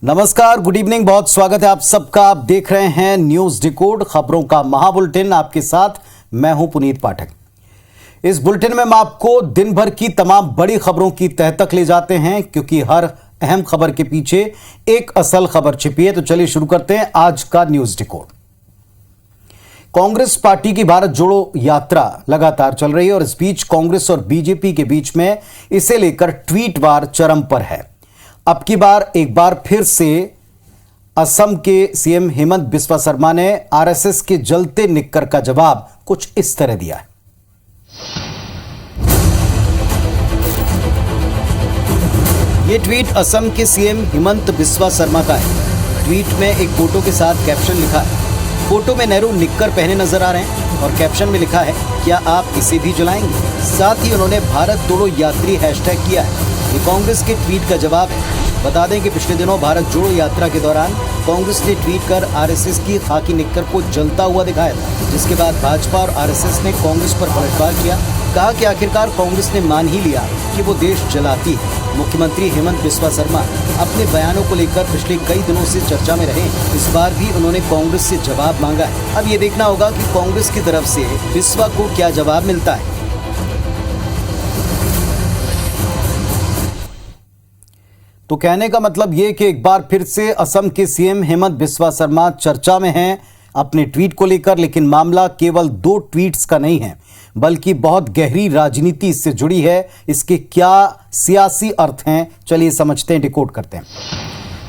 नमस्कार, good evening, बहुत स्वागत है आप सबका। आप देख रहे हैं न्यूज डिकोड, खबरों का महाबुलेटिन। आपके साथ मैं हूं पुनीत पाठक। इस बुलेटिन में हम आपको दिन भर की तमाम बड़ी खबरों की तह तक ले जाते हैं, क्योंकि हर अहम खबर के पीछे एक असल खबर छिपी है। तो चलिए शुरू करते हैं आज का न्यूज डिकोड। कांग्रेस पार्टी की भारत जोड़ो यात्रा लगातार चल रही है और इस बीच कांग्रेस और बीजेपी के बीच में इसे लेकर ट्वीट वार चरम पर है। अब की बार एक बार फिर से असम के सीएम हेमंत बिस्वा शर्मा ने आरएसएस के जलते निक्कर का जवाब कुछ इस तरह दिया है। यह ट्वीट असम के सीएम हेमंत बिस्वा शर्मा का है। ट्वीट में एक फोटो के साथ कैप्शन लिखा है। फोटो में नेहरू निक्कर पहने नजर आ रहे हैं और कैप्शन में लिखा है, क्या आप इसे भी जलाएंगे। साथ ही उन्होंने भारत जोड़ो यात्री हैशटैग किया है। ये कांग्रेस के ट्वीट का जवाब है। बता दें कि पिछले दिनों भारत जोड़ो यात्रा के दौरान कांग्रेस ने ट्वीट कर आरएसएस की खाकी निक्कर को जलता हुआ दिखाया था, जिसके बाद भाजपा और आरएसएस ने कांग्रेस पर पलटवार किया। कहा कि आखिरकार कांग्रेस ने मान ही लिया कि वो देश जलाती है। मुख्यमंत्री हेमंत बिस्वा शर्मा अपने बयानों को लेकर पिछले कई दिनों से चर्चा में रहे। इस बार भी उन्होंने कांग्रेस से जवाब मांगा है। अब ये देखना होगा कि कांग्रेस की तरफ से बिस्वा को क्या जवाब मिलता है। तो कहने का मतलब ये कि एक बार फिर से असम के सीएम हेमंत बिस्वा शर्मा चर्चा में हैं अपने ट्वीट को लेकर। लेकिन मामला केवल 2 ट्वीट्स का नहीं है, बल्कि बहुत गहरी राजनीति इससे जुड़ी है। इसके क्या सियासी अर्थ हैं, चलिए समझते हैं, डिकोड करते हैं।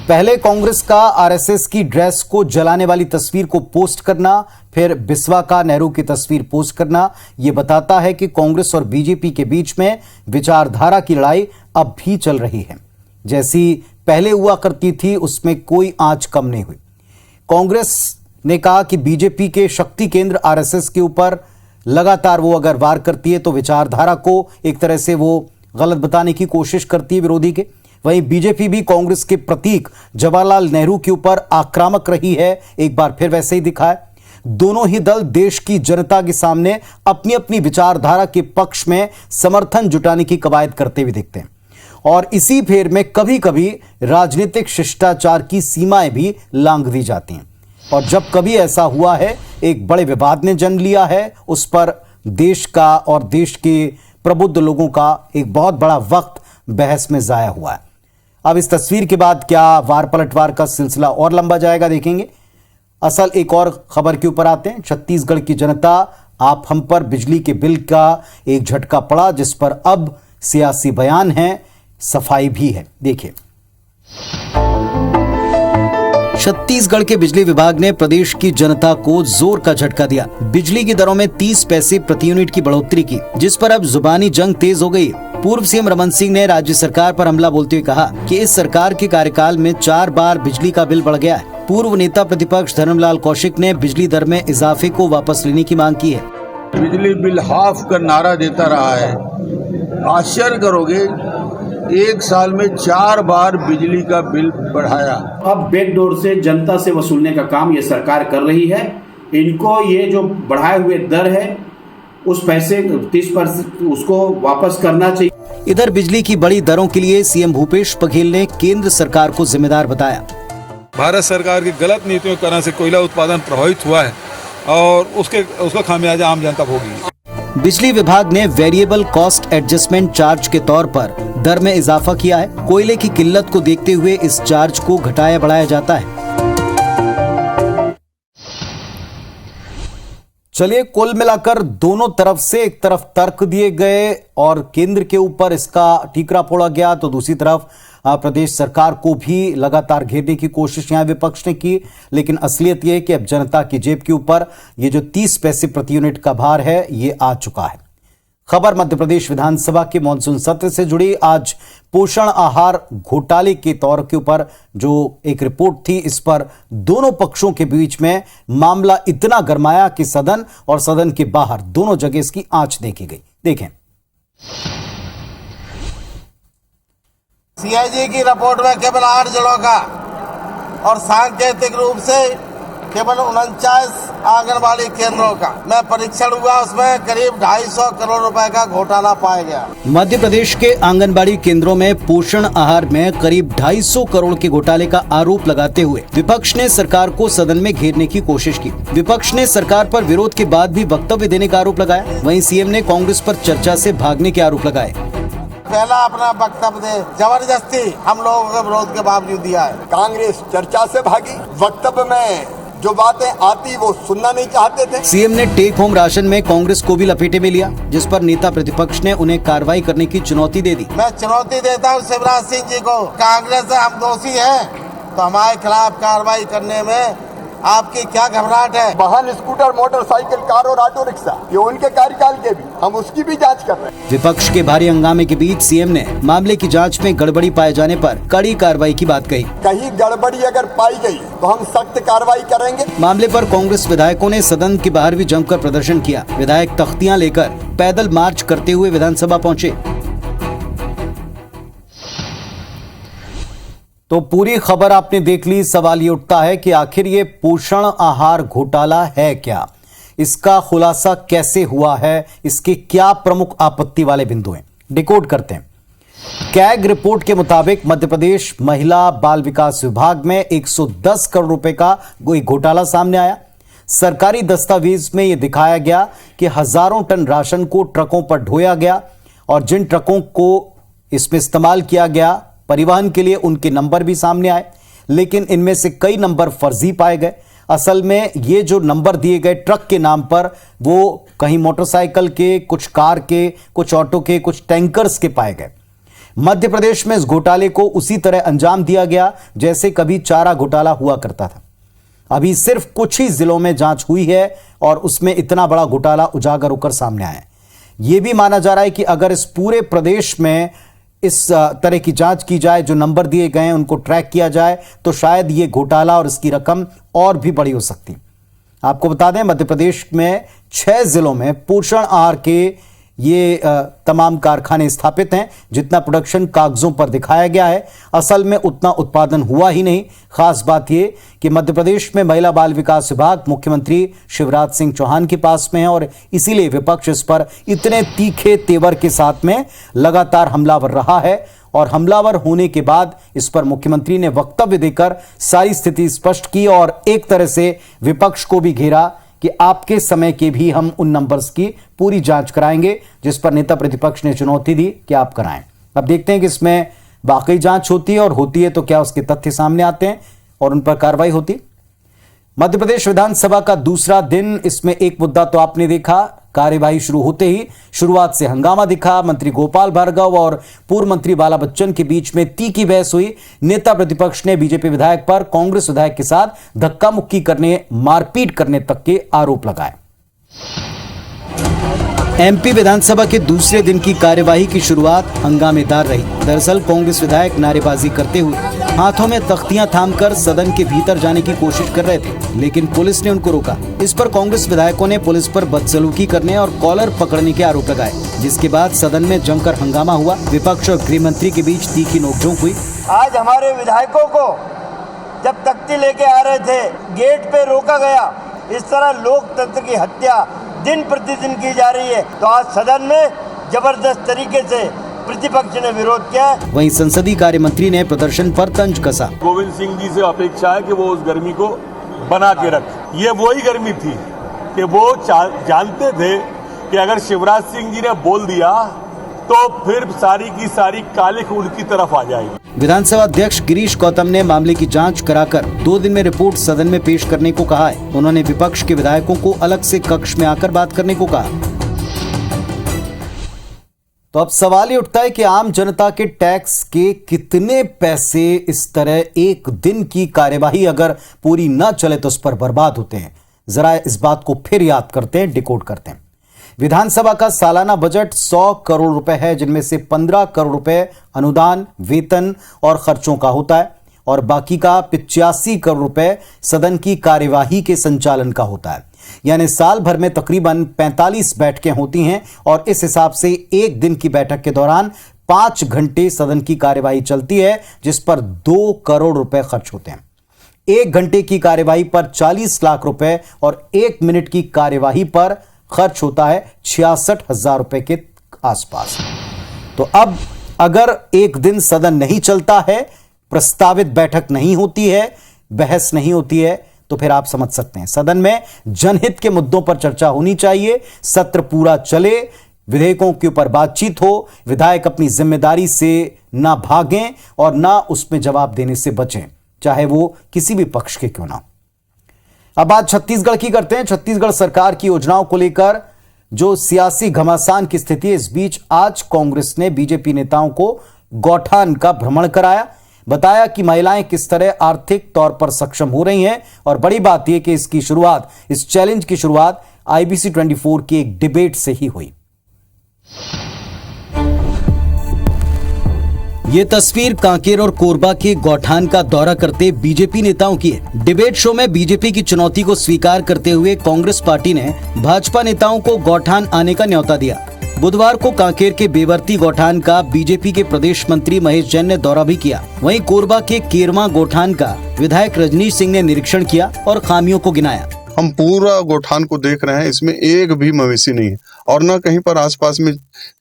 पहले कांग्रेस का आरएसएस की ड्रेस को जलाने वाली तस्वीर को पोस्ट करना, फिर बिस्वा का नेहरू की तस्वीर पोस्ट करना, यह बताता है कि कांग्रेस और बीजेपी के बीच में विचारधारा की लड़ाई अब भी चल रही है। जैसी पहले हुआ करती थी उसमें कोई आंच कम नहीं हुई। कांग्रेस ने कहा कि बीजेपी के शक्ति केंद्र आरएसएस के ऊपर लगातार वो अगर वार करती है तो विचारधारा को एक तरह से वो गलत बताने की कोशिश करती है विरोधी के। वहीं बीजेपी भी कांग्रेस के प्रतीक जवाहरलाल नेहरू के ऊपर आक्रामक रही है। एक बार फिर वैसे ही दिखा है। दोनों ही दल देश की जनता के सामने अपनी अपनी विचारधारा के पक्ष में समर्थन जुटाने की कवायद करते हुए दिखते हैं और इसी फेर में कभी कभी राजनीतिक शिष्टाचार की सीमाएं भी लांघ दी जाती हैं। और जब कभी ऐसा हुआ है, एक बड़े विवाद ने जन्म लिया है, उस पर देश का और देश के प्रबुद्ध लोगों का एक बहुत बड़ा वक्त बहस में जाया हुआ है। अब इस तस्वीर के बाद क्या वार पलटवार का सिलसिला और लंबा जाएगा, देखेंगे। असल एक और खबर के ऊपर आते हैं। छत्तीसगढ़ की जनता आप हम पर बिजली के बिल का एक झटका पड़ा, जिस पर अब सियासी बयान है, सफाई भी है। देखिए, छत्तीसगढ़ के बिजली विभाग ने प्रदेश की जनता को जोर का झटका दिया। बिजली की दरों में 30 पैसे प्रति यूनिट की बढ़ोतरी की, जिस पर अब जुबानी जंग तेज हो गई। पूर्व सीएम रमन सिंह ने राज्य सरकार पर हमला बोलते हुए कहा कि इस सरकार के कार्यकाल में 4 बार बिजली का बिल बढ़ गया है। पूर्व नेता प्रतिपक्ष धर्मलाल कौशिक ने बिजली दर में इजाफे को वापस लेने की मांग की है। बिजली बिल हाफ का नारा देता रहा है। आश्चर्य करोगे, 1 साल में 4 बार बिजली का बिल बढ़ाया। अब बैकडोर से जनता से वसूलने का काम ये सरकार कर रही है। इनको ये जो बढ़ाए हुए दर है उस पैसे 30% उसको वापस करना चाहिए। इधर बिजली की बड़ी दरों के लिए सीएम भूपेश बघेल ने केंद्र सरकार को जिम्मेदार बताया। भारत सरकार की गलत नीतियों के कारण से कोयला उत्पादन प्रभावित हुआ है और उसका खामियाजा आम जनता भोगी। बिजली विभाग ने वेरिएबल कॉस्ट एडजस्टमेंट चार्ज के तौर पर दर में इजाफा किया है। कोयले की किल्लत को देखते हुए इस चार्ज को घटाया बढ़ाया जाता है। चलिए, कुल मिलाकर दोनों तरफ से एक तरफ तर्क दिए गए और केंद्र के ऊपर इसका ठीकरा फोड़ा गया, तो दूसरी तरफ प्रदेश सरकार को भी लगातार घेरने की कोशिश यहां विपक्ष ने की। लेकिन असलियत यह है कि अब जनता की जेब के ऊपर ये जो 30 पैसे प्रति यूनिट का भार है, ये आ चुका है। खबर मध्य प्रदेश विधानसभा के मानसून सत्र से जुड़ी। आज पोषण आहार घोटाले के तौर के ऊपर जो एक रिपोर्ट थी, इस पर दोनों पक्षों के बीच में मामला इतना गरमाया कि सदन और सदन के बाहर दोनों जगह इसकी आंच देखी गई। देखें, सीआईजी की रिपोर्ट में केवल 8 जड़ों का और सांकेतिक रूप से केवल 49 आंगनबाड़ी केंद्रों का मैं परीक्षण हुआ, उसमें करीब 250 करोड़ रुपए का घोटाला पाया गया। मध्य प्रदेश के आंगनबाड़ी केंद्रों में पोषण आहार में करीब 250 करोड़ के घोटाले का आरोप लगाते हुए विपक्ष ने सरकार को सदन में घेरने की कोशिश की। विपक्ष ने सरकार पर विरोध के बाद भी वक्तव्य देने का आरोप लगाया। वहीं सीएम ने कांग्रेस पर चर्चा से भागने के आरोप लगाए। पहला अपना वक्तव्य दे, जबरदस्ती हम लोगों के विरोध के बावजूद दिया है। कांग्रेस चर्चा से भागी, वक्तव्य में जो बातें आती वो सुनना नहीं चाहते थे। सीएम ने टेक होम राशन में कांग्रेस को भी लपेटे में लिया, जिस पर नेता प्रतिपक्ष ने उन्हें कार्रवाई करने की चुनौती दे दी। मैं चुनौती देता हूं शिवराज सिंह जी को, कांग्रेस से हम दोषी हैं तो हमारे खिलाफ कार्रवाई करने में आपकी क्या घबराहट है? वाहन, स्कूटर, मोटरसाइकिल, कार और ऑटो रिक्शा, ये उनके कार्यकाल के भी, हम उसकी भी जांच कर रहे हैं। विपक्ष के भारी हंगामे के बीच सीएम ने मामले की जांच में गड़बड़ी पाए जाने पर कड़ी कार्रवाई की बात कही। कहीं गड़बड़ी अगर पाई गई तो हम सख्त कार्रवाई करेंगे। मामले पर कांग्रेस विधायकों ने सदन के बाहर भी जमकर प्रदर्शन किया। विधायक तख्तियां लेकर पैदल मार्च करते हुए विधानसभा पहुंचे। तो पूरी खबर आपने देख ली। सवाल ये उठता है कि आखिर ये पोषण आहार घोटाला है क्या, इसका खुलासा कैसे हुआ है, इसके क्या प्रमुख आपत्ति वाले बिंदु हैं, डिकोड करते हैं। कैग रिपोर्ट के मुताबिक मध्य प्रदेश महिला बाल विकास विभाग में 110 करोड़ रुपए का कोई घोटाला सामने आया। सरकारी दस्तावेज में यह दिखाया गया कि हजारों टन राशन को ट्रकों पर ढोया गया और जिन ट्रकों को इसमें इस्तेमाल किया गया परिवहन के लिए, उनके नंबर भी सामने आए, लेकिन इनमें से कई नंबर फर्जी पाए गए। असल में ये जो नंबर दिए गए ट्रक के नाम पर, वो कहीं मोटरसाइकिल के, कुछ कार के, कुछ ऑटो के, कुछ टैंकर्स के पाए गए। मध्य प्रदेश में इस घोटाले को उसी तरह अंजाम दिया गया जैसे कभी चारा घोटाला हुआ करता था। अभी सिर्फ कुछ ही जिलों में जांच हुई है और उसमें इतना बड़ा घोटाला उजागर होकर सामने आया है। यह भी माना जा रहा है कि अगर इस पूरे प्रदेश में इस तरह की जांच की जाए, जो नंबर दिए गए हैं उनको ट्रैक किया जाए, तो शायद ये घोटाला और इसकी रकम और भी बड़ी हो सकती। आपको बता दें, मध्य प्रदेश में 6 जिलों में पोषण आहार के ये तमाम कारखाने स्थापित हैं। जितना प्रोडक्शन कागजों पर दिखाया गया है, असल में उतना उत्पादन हुआ ही नहीं। खास बात यह कि मध्य प्रदेश में महिला बाल विकास विभाग मुख्यमंत्री शिवराज सिंह चौहान के पास में है और इसीलिए विपक्ष इस पर इतने तीखे तेवर के साथ में लगातार हमलावर रहा है। और हमलावर होने के बाद इस पर मुख्यमंत्री ने वक्तव्य देकर सारी स्थिति स्पष्ट की और एक तरह से विपक्ष को भी घेरा कि आपके समय के भी हम उन नंबर्स की पूरी जांच कराएंगे, जिस पर नेता प्रतिपक्ष ने चुनौती दी कि आप कराएं। अब देखते हैं कि इसमें वाकई जांच होती है और होती है तो क्या उसके तथ्य सामने आते हैं और उन पर कार्रवाई होती। मध्य प्रदेश विधानसभा का दूसरा दिन, इसमें एक मुद्दा तो आपने देखा, कार्यवाही शुरू होते ही शुरुआत से हंगामा दिखा। मंत्री गोपाल भार्गव और पूर्व मंत्री बाला बच्चन के बीच में तीखी बहस हुई। नेता प्रतिपक्ष ने बीजेपी विधायक पर कांग्रेस विधायक के साथ धक्का मुक्की करने, मारपीट करने तक के आरोप लगाए। एमपी विधानसभा के दूसरे दिन की कार्यवाही की शुरुआत हंगामेदार रही। दरअसल कांग्रेस विधायक नारेबाजी करते हुए हाथों में तख्तियां थामकर सदन के भीतर जाने की कोशिश कर रहे थे, लेकिन पुलिस ने उनको रोका। इस पर कांग्रेस विधायकों ने पुलिस पर बदसलूकी करने और कॉलर पकड़ने के आरोप लगाए, जिसके बाद सदन में जमकर हंगामा हुआ। विपक्ष और गृह मंत्री के बीच तीखी नोकझोंक हुई। आज हमारे विधायकों को जब तख्ती लेके आ रहे थे, गेट पे रोका गया। इस तरह लोकतंत्र की हत्या दिन प्रतिदिन की जा रही है, तो आज सदन में जबरदस्त तरीके से प्रतिपक्ष ने विरोध किया। वहीं संसदीय कार्य मंत्री ने प्रदर्शन पर तंज कसा। गोविंद सिंह जी से अपेक्षा है कि वो उस गर्मी को बना के रखें। ये वही गर्मी थी कि वो जानते थे कि अगर शिवराज सिंह जी ने बोल दिया तो फिर सारी की सारी कालिख उनकी तरफ आ जाएगी। विधानसभा अध्यक्ष गिरीश गौतम ने मामले की जांच कराकर 2 दिन में रिपोर्ट सदन में पेश करने को कहा है। उन्होंने विपक्ष के विधायकों को अलग से कक्ष में आकर बात करने को कहा। तो अब सवाल ये उठता है कि आम जनता के टैक्स के कितने पैसे इस तरह एक दिन की कार्यवाही अगर पूरी न चले तो उस पर बर्बाद होते हैं। जरा इस बात को फिर याद करते हैं, डिकोड करते हैं। विधानसभा का सालाना बजट 100 करोड़ रुपए है, जिनमें से 15 करोड़ रुपए अनुदान, वेतन और खर्चों का होता है और बाकी का 85 करोड़ रुपए सदन की कार्यवाही के संचालन का होता है। यानी साल भर में तकरीबन 45 बैठकें होती हैं और इस हिसाब से एक दिन की बैठक के दौरान 5 घंटे सदन की कार्यवाही चलती है, जिस पर 2 करोड़ रुपए खर्च होते हैं। 1 घंटे की कार्यवाही पर 40 लाख रुपए और 1 मिनट की कार्यवाही पर खर्च होता है 66,000 रुपए के आसपास। तो अब अगर एक दिन सदन नहीं चलता है, प्रस्तावित बैठक नहीं होती है, बहस नहीं होती है, तो फिर आप समझ सकते हैं सदन में जनहित के मुद्दों पर चर्चा होनी चाहिए, सत्र पूरा चले, विधेयकों के ऊपर बातचीत हो, विधायक अपनी जिम्मेदारी से ना भागें और ना उसमें जवाब देने से बचें, चाहे वो किसी भी पक्ष के क्यों ना। अब बात छत्तीसगढ़ की करते हैं। छत्तीसगढ़ सरकार की योजनाओं को लेकर जो सियासी घमासान की स्थिति है, इस बीच आज कांग्रेस ने बीजेपी नेताओं को गौठान का भ्रमण कराया, बताया कि महिलाएं किस तरह आर्थिक तौर पर सक्षम हो रही हैं और बड़ी बात यह कि इस चैलेंज की शुरुआत IBC 24 की एक डिबेट से ही हुई। ये तस्वीर कांकेर और कोरबा के गौठान का दौरा करते बीजेपी नेताओं की है। डिबेट शो में बीजेपी की चुनौती को स्वीकार करते हुए कांग्रेस पार्टी ने भाजपा नेताओं को गौठान आने का न्योता दिया। बुधवार को कांकेर के बेवर्ती गौठान का बीजेपी के प्रदेश मंत्री महेश जैन ने दौरा भी किया। वहीं कोरबा के केरवा गौठान का विधायक रजनीश सिंह ने निरीक्षण किया और खामियों को गिनाया। हम पूरा गौठान को देख रहे हैं, इसमें एक भी मवेशी नहीं है और न कहीं पर आसपास में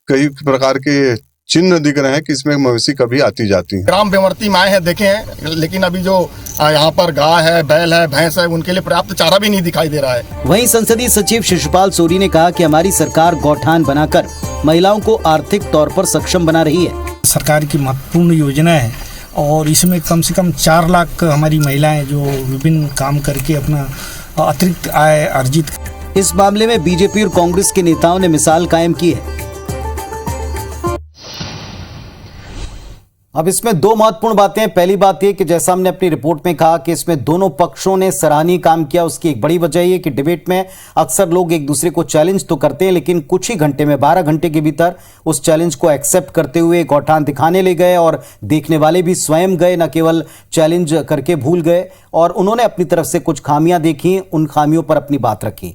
कई प्रकार के चिन्ह दिख रहे हैं कि इसमें मवेशी कभी आती जाती है। ग्राम बेवर्ती में आए हैं, देखे हैं, लेकिन अभी जो यहाँ पर गाय है, बैल है, भैंस है, उनके लिए पर्याप्त चारा भी नहीं दिखाई दे रहा है। वहीं संसदीय सचिव शिशुपाल सोरी ने कहा कि हमारी सरकार गौठान बनाकर महिलाओं को आर्थिक तौर पर सक्षम बना रही है। सरकार की महत्वपूर्ण योजना है और इसमें कम से कम 4 लाख हमारी महिलाएं जो विभिन्न काम करके अपना अतिरिक्त आय अर्जित। इस मामले में बीजेपी और कांग्रेस के नेताओं ने मिसाल कायम की है। अब इसमें 2 महत्वपूर्ण बातें। पहली बात यह कि जैसा हमने अपनी रिपोर्ट में कहा कि इसमें दोनों पक्षों ने सराहनीय काम किया। उसकी एक बड़ी वजह यह कि डिबेट में अक्सर लोग एक दूसरे को चैलेंज तो करते हैं, लेकिन कुछ ही घंटे में 12 घंटे के भीतर उस चैलेंज को एक्सेप्ट करते हुए गौठान दिखाने ले गए और देखने वाले भी स्वयं गए, न केवल चैलेंज करके भूल गए। और उन्होंने अपनी तरफ से कुछ खामियां देखी, उन खामियों पर अपनी बात रखी।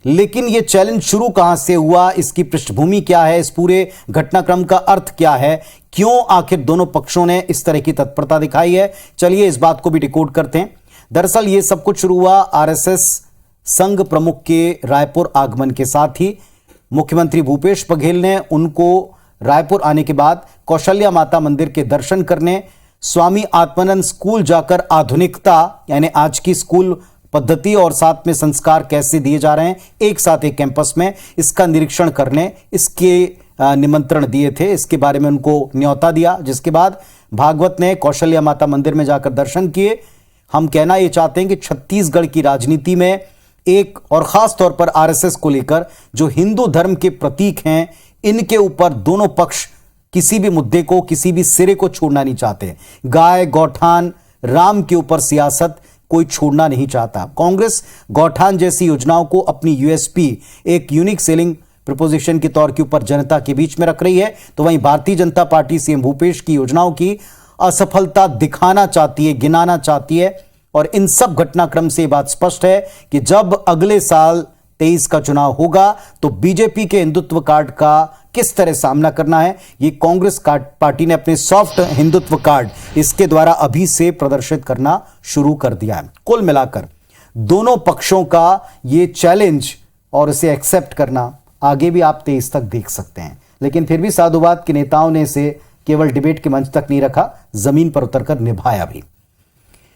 लेकिन यह चैलेंज शुरू कहां से हुआ, इसकी पृष्ठभूमि क्या है, इस पूरे घटनाक्रम का अर्थ क्या है, क्यों आखिर दोनों पक्षों ने इस तरह की तत्परता दिखाई है, चलिए इस बात को भी डिकोड करते हैं। दरअसल यह सब कुछ शुरू हुआ RSS संघ प्रमुख के रायपुर आगमन के साथ ही। मुख्यमंत्री भूपेश बघेल ने उनको रायपुर आने के बाद कौशल्या माता मंदिर के दर्शन करने, स्वामी आत्मानंद स्कूल जाकर आधुनिकता यानी आज की स्कूल पद्धति और साथ में संस्कार कैसे दिए जा रहे हैं एक साथ एक कैंपस में, इसका निरीक्षण करने, इसके निमंत्रण दिए थे, इसके बारे में उनको न्योता दिया। जिसके बाद भागवत ने कौशल्या माता मंदिर में जाकर दर्शन किए। हम कहना ये चाहते हैं कि छत्तीसगढ़ की राजनीति में एक और खास तौर पर RSS को लेकर जो हिंदू धर्म के प्रतीक हैं, इनके ऊपर दोनों पक्ष किसी भी मुद्दे को, किसी भी सिरे को छोड़ना नहीं चाहते। गाय, गौठान, राम के ऊपर सियासत कोई छोड़ना नहीं चाहता। कांग्रेस गौठान जैसी योजनाओं को अपनी USP, एक यूनिक सेलिंग प्रपोजिशन के तौर के ऊपर जनता के बीच में रख रही है, तो वहीं भारतीय जनता पार्टी CM भूपेश की योजनाओं की असफलता दिखाना चाहती है, गिनाना चाहती है। और इन सब घटनाक्रम से बात स्पष्ट है कि जब अगले साल 23 का चुनाव होगा तो बीजेपी के हिंदुत्व कार्ड का किस तरह सामना करना है, ये कांग्रेस पार्टी ने अपने सॉफ्ट हिंदुत्व कार्ड इसके द्वारा अभी से प्रदर्शित करना शुरू कर दिया है। कुल मिलाकर दोनों पक्षों का ये चैलेंज और इसे एक्सेप्ट करना आगे भी आप 23 तक देख सकते हैं। लेकिन फिर भी साधुवाद के नेताओं ने इसे केवल डिबेट के मंच तक नहीं रखा, जमीन पर उतरकर निभाया भी।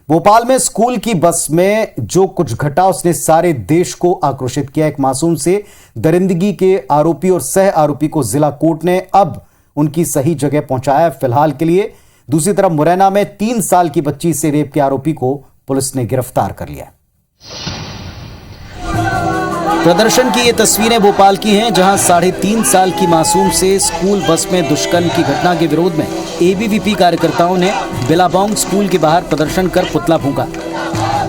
भोपाल में स्कूल की बस में जो कुछ घटा उसने सारे देश को आक्रोशित किया। एक मासूम से दरिंदगी के आरोपी और सह आरोपी को जिला कोर्ट ने अब उनकी सही जगह पहुंचाया फिलहाल के लिए। दूसरी तरफ मुरैना में 3 साल की बच्ची से रेप के आरोपी को पुलिस ने गिरफ्तार कर लिया। प्रदर्शन की ये तस्वीरें भोपाल की हैं, जहां 3.5 साल की मासूम से स्कूल बस में दुष्कर्म की घटना के विरोध में ABVP कार्यकर्ताओं ने बिलाबोंग स्कूल के बाहर प्रदर्शन कर पुतला फूंका।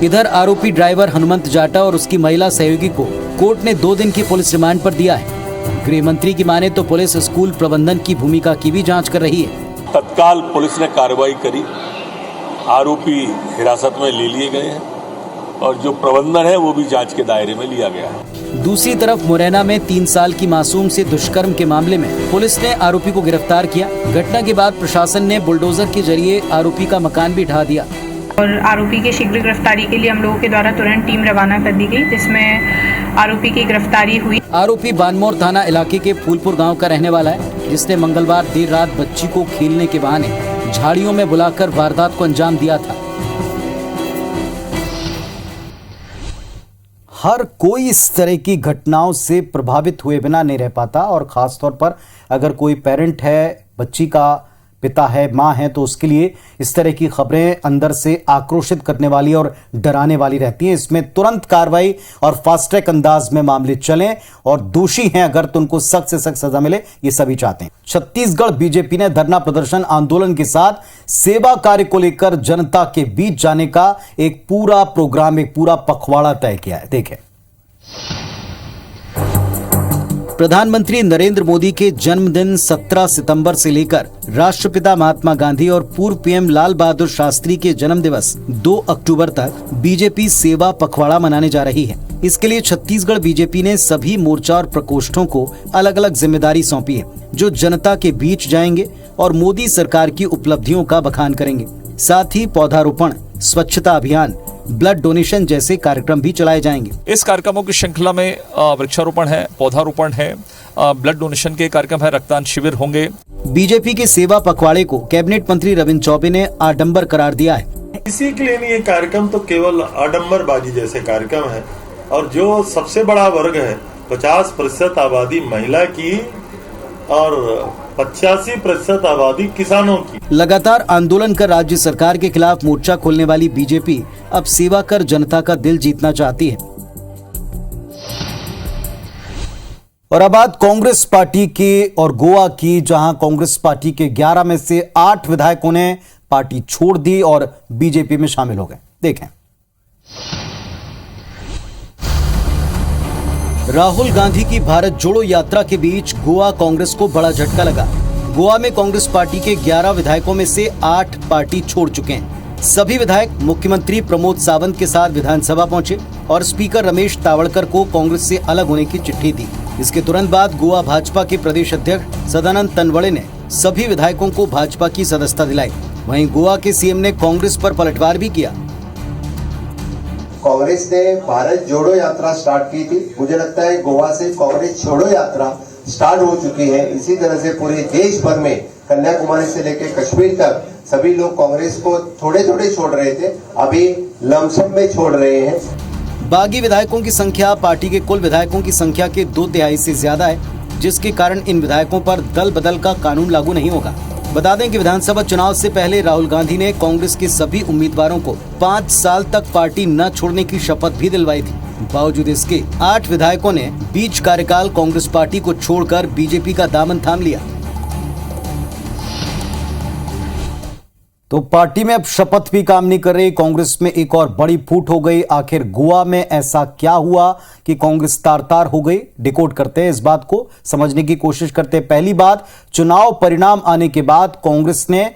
इधर आरोपी ड्राइवर हनुमंत जाटा और उसकी महिला सहयोगी को कोर्ट ने 2 दिन की पुलिस रिमांड पर दिया है। गृह मंत्री की माने तो पुलिस स्कूल प्रबंधन की भूमिका की भी जाँच कर रही है। तत्काल पुलिस ने कार्रवाई करी, आरोपी हिरासत में ले लिए गए हैं और जो प्रबंधन है वो भी जांच के दायरे में लिया गया है। दूसरी तरफ मुरैना में 3 साल की मासूम से दुष्कर्म के मामले में पुलिस ने आरोपी को गिरफ्तार किया। घटना के बाद प्रशासन ने बुलडोजर के जरिए आरोपी का मकान भी ढा दिया। और आरोपी के शीघ्र गिरफ्तारी के लिए हम लोगों के द्वारा तुरंत टीम रवाना कर दी गई, जिसमें आरोपी की गिरफ्तारी हुई। आरोपी बानमोर थाना इलाके के फूलपुर गांव का रहने वाला है, जिसने मंगलवार देर रात बच्ची को खेलने के बहाने झाड़ियों में बुलाकर वारदात को अंजाम दिया था। हर कोई इस तरह की घटनाओं से प्रभावित हुए बिना नहीं रह पाता, और खासतौर पर अगर कोई पेरेंट है, बच्ची का पिता है, माँ है, तो उसके लिए इस तरह की खबरें अंदर से आक्रोशित करने वाली और डराने वाली रहती हैं। इसमें तुरंत कार्रवाई और फास्ट ट्रैक अंदाज में मामले चलें, और दोषी हैं अगर तो उनको सख्त से सख्त सजा मिले, ये सभी चाहते हैं। छत्तीसगढ़ बीजेपी ने धरना प्रदर्शन आंदोलन के साथ सेवा कार्य को लेकर जनता के बीच जाने का एक पूरा प्रोग्राम, एक पूरा पखवाड़ा तय किया है। देखें। प्रधानमंत्री नरेंद्र मोदी के जन्मदिन 17 सितंबर से लेकर राष्ट्रपिता महात्मा गांधी और पूर्व पीएम लाल बहादुर शास्त्री के जन्म दिवस 2 अक्टूबर तक बीजेपी सेवा पखवाड़ा मनाने जा रही है। इसके लिए छत्तीसगढ़ बीजेपी ने सभी मोर्चा और प्रकोष्ठों को अलग अलग जिम्मेदारी सौंपी है, जो जनता के बीच जाएंगे और मोदी सरकार की उपलब्धियों का बखान करेंगे। साथ ही पौधारोपण, स्वच्छता अभियान, ब्लड डोनेशन जैसे कार्यक्रम भी चलाए जाएंगे। इस कार्यक्रमों की श्रृंखला में वृक्षारोपण है, पौधारोपण है, ब्लड डोनेशन के कार्यक्रम है, रक्तदान शिविर होंगे। बीजेपी के सेवा पखवाड़े को कैबिनेट मंत्री रविंद्र चौबे ने आडंबर करार दिया है। किसी के लिए नहीं, ये कार्यक्रम तो केवल आडंबरबाजी जैसे कार्यक्रम है, और जो सबसे बड़ा वर्ग है 50% आबादी महिला की और 85% आबादी किसानों की। लगातार आंदोलन कर राज्य सरकार के खिलाफ मोर्चा खोलने वाली बीजेपी अब सेवा कर जनता का दिल जीतना चाहती है। और अब बात कांग्रेस पार्टी की और गोवा की, जहां कांग्रेस पार्टी के 11 में से 8 विधायकों ने पार्टी छोड़ दी और बीजेपी में शामिल हो गए। देखें। राहुल गांधी की भारत जोड़ो यात्रा के बीच गोवा कांग्रेस को बड़ा झटका लगा। गोवा में कांग्रेस पार्टी के 11 विधायकों में से 8 पार्टी छोड़ चुके हैं। सभी विधायक मुख्यमंत्री प्रमोद सावंत के साथ विधानसभा पहुंचे और स्पीकर रमेश तावड़कर को कांग्रेस से अलग होने की चिट्ठी दी। इसके तुरंत बाद गोवा भाजपा के प्रदेश अध्यक्ष सदानंद तनवड़े ने सभी विधायकों को भाजपा की सदस्यता दिलाई। वहीं गोवा के सीएम ने कांग्रेस पर पलटवार भी किया। कांग्रेस ने भारत जोड़ो यात्रा स्टार्ट की थी, मुझे लगता है गोवा से कांग्रेस छोड़ो यात्रा स्टार्ट हो चुकी है। इसी तरह से पूरे देश भर में कन्याकुमारी से लेकर कश्मीर तक सभी लोग कांग्रेस को थोड़े थोड़े छोड़ रहे थे, अभी लमसम में छोड़ रहे हैं। बागी विधायकों की संख्या पार्टी के कुल विधायकों की संख्या के 2/3 से ज्यादा है, जिसके कारण इन विधायकों पर दल बदल का कानून लागू नहीं होगा। बता दें कि विधानसभा चुनाव से पहले राहुल गांधी ने कांग्रेस के सभी उम्मीदवारों को 5 साल तक पार्टी न छोड़ने की शपथ भी दिलवाई थी। बावजूद इसके 8 विधायकों ने बीच कार्यकाल कांग्रेस पार्टी को छोड़कर बीजेपी का दामन थाम लिया। तो पार्टी में अब शपथ भी काम नहीं कर रही। कांग्रेस में एक और बड़ी फूट हो गई। आखिर गोवा में ऐसा क्या हुआ कि कांग्रेस तार-तार हो गई? डिकोड करते हैं, इस बात को समझने की कोशिश करते हैं। पहली बात, चुनाव परिणाम आने के बाद कांग्रेस ने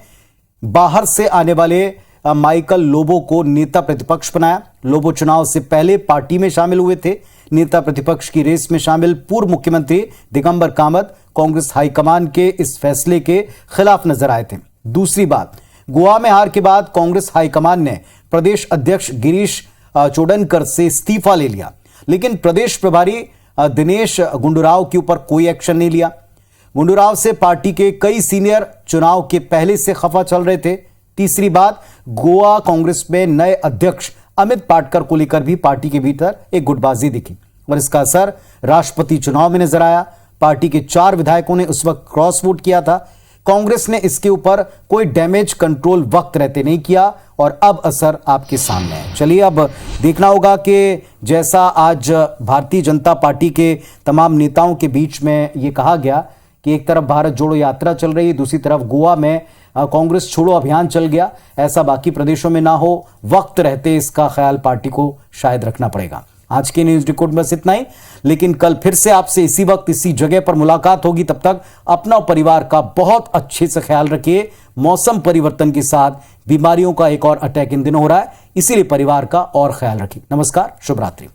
बाहर से आने वाले माइकल लोबो को नेता प्रतिपक्ष बनाया। लोबो चुनाव से पहले पार्टी में शामिल हुए थे। नेता प्रतिपक्ष की रेस में शामिल पूर्व मुख्यमंत्री दिगंबर कामत कांग्रेस हाईकमान के इस फैसले के खिलाफ नजर आए थे। दूसरी बात, गोवा में हार के बाद कांग्रेस हाईकमान ने प्रदेश अध्यक्ष गिरीश चोडनकर से इस्तीफा ले लिया, लेकिन प्रदेश प्रभारी दिनेश गुंडूराव के ऊपर कोई एक्शन नहीं लिया। गुंडूराव से पार्टी के कई सीनियर चुनाव के पहले से खफा चल रहे थे। तीसरी बात, गोवा कांग्रेस में नए अध्यक्ष अमित पाटकर को लेकर भी पार्टी के भीतर एक गुटबाजी दिखी और इसका असर राष्ट्रपति चुनाव में नजर आया। पार्टी के 4 विधायकों ने उस वक्त क्रॉस वोट किया था। कांग्रेस ने इसके ऊपर कोई डैमेज कंट्रोल वक्त रहते नहीं किया और अब असर आपके सामने है। चलिए अब देखना होगा कि जैसा आज भारतीय जनता पार्टी के तमाम नेताओं के बीच में ये कहा गया कि एक तरफ भारत जोड़ो यात्रा चल रही है, दूसरी तरफ गोवा में कांग्रेस छोड़ो अभियान चल गया, ऐसा बाकी प्रदेशों में ना हो। वक्त रहते इसका ख्याल पार्टी को शायद रखना पड़ेगा। आज के न्यूज रिपोर्ट में बस इतना ही, लेकिन कल फिर से आपसे इसी वक्त इसी जगह पर मुलाकात होगी। तब तक अपना और परिवार का बहुत अच्छे से ख्याल रखिए। मौसम परिवर्तन के साथ बीमारियों का एक और अटैक इन दिनों हो रहा है, इसीलिए परिवार का और ख्याल रखिए। नमस्कार, शुभ रात्रि।